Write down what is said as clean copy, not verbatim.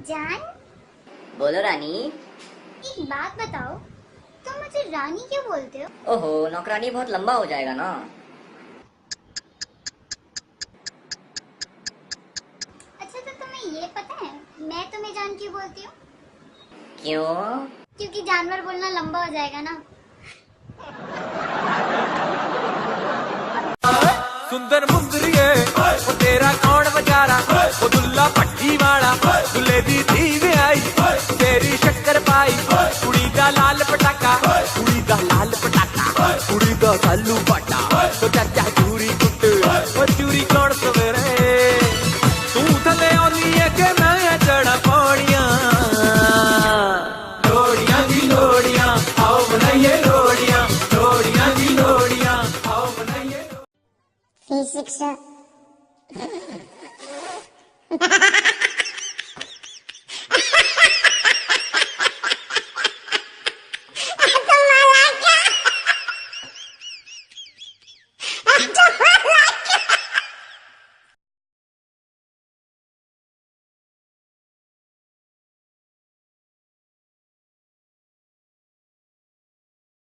जान, बोलो रानी। एक बात बताओ, तुम मुझे रानी क्यों बोलते हो? ओहो, नौकरानी बहुत लंबा हो जाएगा ना। अच्छा, तो तुम्हें ये पता है मैं तुम्हें जान क्यों बोलती हूँ? क्यों? क्योंकि जानवर बोलना लंबा हो जाएगा ना। सुंदर मुंदरिए वो तेरा कौन बेचारा, वो दुल्ला पट्टी वाला दुल्ले दी थी वे आई, तेरी शक्कर पाई कुड़ी दा लाल पटाका, कुड़ी दा लाल पटाका, कुड़ी दा सालू पाटा, तो चाचा चूरी कुट वो चूरी कौन सवेरे, तू थले आनी है के मैं चढ़ा पौड़ियां, लोड़ियां दी लोड़ियां आओ बनाइए लोड़ियां, लोड़ियां दी लोड़ियां आओ बनाइए। फिजिक्स